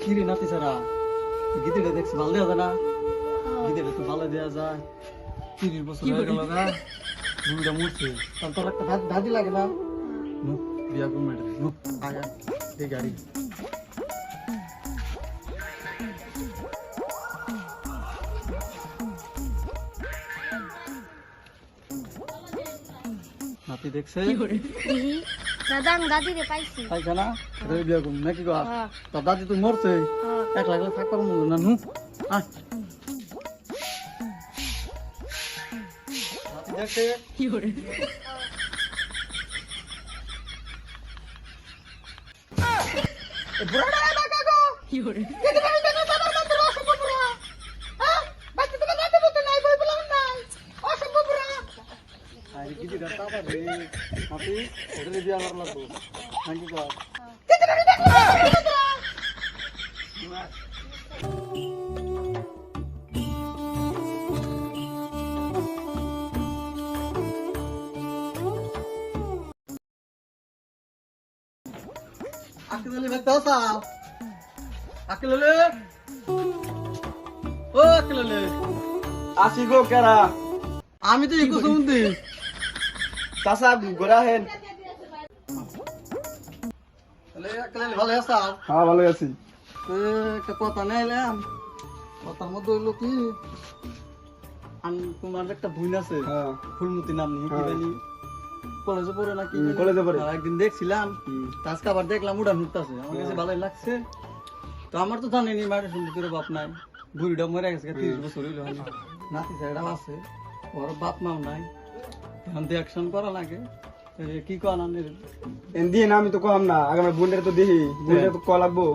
কি রে নাতি সারা গিদিটা দেখছি ভালো দেওয়া যায় না? গিদিটা তো ভালো দেওয়া যায়। 30 বছর হয়ে গেল না, বুড়িটা মরছে। তার তোর একটা দাদি লাগে না? নু বিয়া করবো এটা, নু আগা এই গাড়ি। নাতি দেখছে দাদা আমি দাদিরে পাইছি। পাইছে না? এটা বিয়া করবো নাকি গো? তোর দাদি তো মরছে, একলা একলা থাকতে পারবো না। নু আয় নাতি দেখছে কি করে বুড়াটা লাগা গো কি করে কেটে কেটে কেটে দাদা দাদা অসম্ভব বুড়া। হ্যাঁ বাচ্চা তো দাদা বলতে নাই বই বললাম নাই অসম্ভব বুড়া। আরে কি দিদা দাদা রে নাতি ওরে বিয়া করা লাগবে নাকি গো? কেটে কেটে কেটে Akilele betul Akilele oh Akilele আসি গো কেরা আমি তো ইকো শুনতে চাচা গোরা হেন। তাহলে Akilele ভালো আছো? হ্যাঁ ভালো আছি। একটা কথা নাইলাম, কথার মধ্যে হইলো কি আমি তোমার একটা বোন আছে হ্যাঁ ফুলমতি নাম নিয়ে কি হ্যাঁ। জানি কলেজে পড়ে নাকি কলেজে পড়ে। একদিন দেখছিলাম আজকে আবার দেখলাম উড়ান উঠতেছে, আমার কাছে ভালোই লাগছে। তো আমার তো জানিনি মায়ের সুন্দর বাপ নাই, বুড়িটা মরে গেছে 30 বছর হইলো হয়নি। নাতি ছেড়াও আছে, ওর বাপ মাও নাই, এখন অ্যাকশন করা লাগে। তো কি কন এন্দি না আমি তো কম না আগে আমার বোনের তো দেখি বোনের তো কল লাগবো।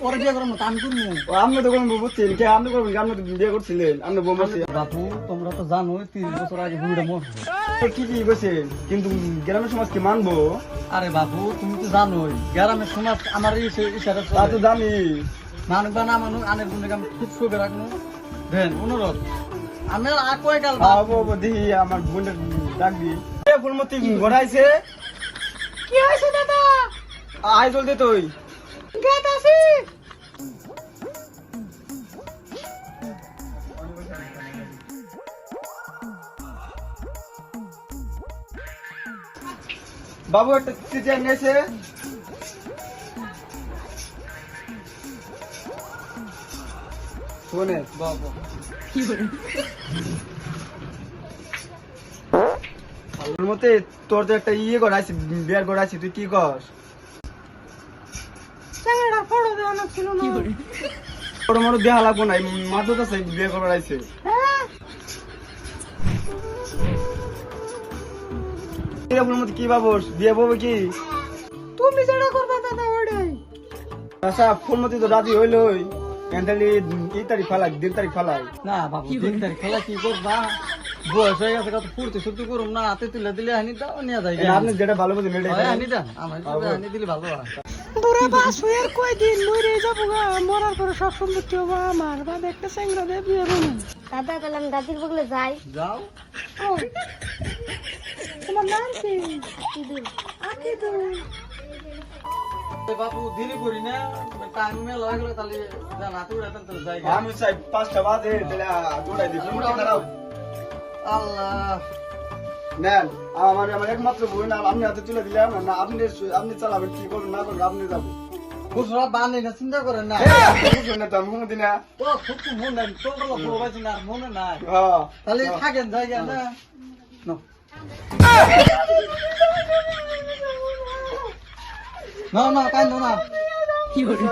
ওরে বিয়ে করার মতো আমি করবো? ও আপনি তো কোন বুঝছেন কে আপনি করবেন আপনি তো বিয়ে করছিলেন আপনি বোম আছে বাপু তোমরা তো জানো 30 বছর আগে বুড়িটা মরছে। ঠিকই কইছেন কিন্তু গ্রামের সমাজ কি মানবো? আরে বাবু তুমি তো জানোই গ্রামের সমাজ আমার ইশারা তা তো জানি মানুষ বা না মানুষ আনের গুণে আমি খুব সুখে রাখবো। দেন অনুরোধ আমি আর কয় কাল দেখি আমার বোনের ডাক দি ফুলমতি ঘোরাইছে। কি হইছে দাদা? আয় জলদি তুই গেট আছে। বাবু একটা চিঠি নিয়েছে শোনে বাবা কি করে মতে তোর তো একটা ইয়ে করাইছি বিয়ার করাইছি তুই কি কর? চ্যাংড়া ফটো দেওয়া ছিল না। বড় বড় দেহা লাগবো না মাত্র তো সেই বিয়ে করাইছে। হ্যাঁ এরকম মতো কি ভাবস বিয়ে বলবো কি? তুমি যেটা করবা দাদা ওটাই। আচ্ছা ফুলমতি তো রাজি হইলই এন্টালি এই তারিখ ফালাই 2 তারিখ ফালাই না বাবু 3 তারিখ খেলা কি করবা? বয়স হয়ে গেছে কত ফুর্তি সুর্তি করুম না, হাতে তুলে দিলে হানি দাও নিয়ে যাই আপনি যেটা ভালো বুঝেন এটাই হানি দেন আমার হানি দিলে ভালো হয়। বুড়া বাস হইয়ার কয়দিন মরে যাবো গা, মরার পরে সব সম্পত্তি হবো আমার। বাবা একটা চ্যাংড়া দিয়ে বিয়ে বানাই। দাদা তাহলে আমি দাদির বগলে যাই। যাও তোমার নাম কি? আকিদুল। বাবু দেরি করি না, টাইম মেল হয়ে গেলে তাহলে হাতে উড়াতেন তো যাই। আমি চাই 5টা বাজে তাহলে দৌড়াই দিই ফুলমতি দাঁড়াও আল্লাহ নেন আমার আমার একমাত্র বোন আর আপনি হাতে তুলে দিলাম না আপনি চালাবেন কি করবেন না করবেন আপনি যাবো খুচরা বানি না চিন্তা করেন না। বুঝবেন না তো আমি কোনোদিন না ও খুব তো মনে নাই টোটাল পুরো পাইছি না, আর মনে নাই। হ্যাঁ তাহলে থাকেন জায়গা না না না কান্দো না। কি হলো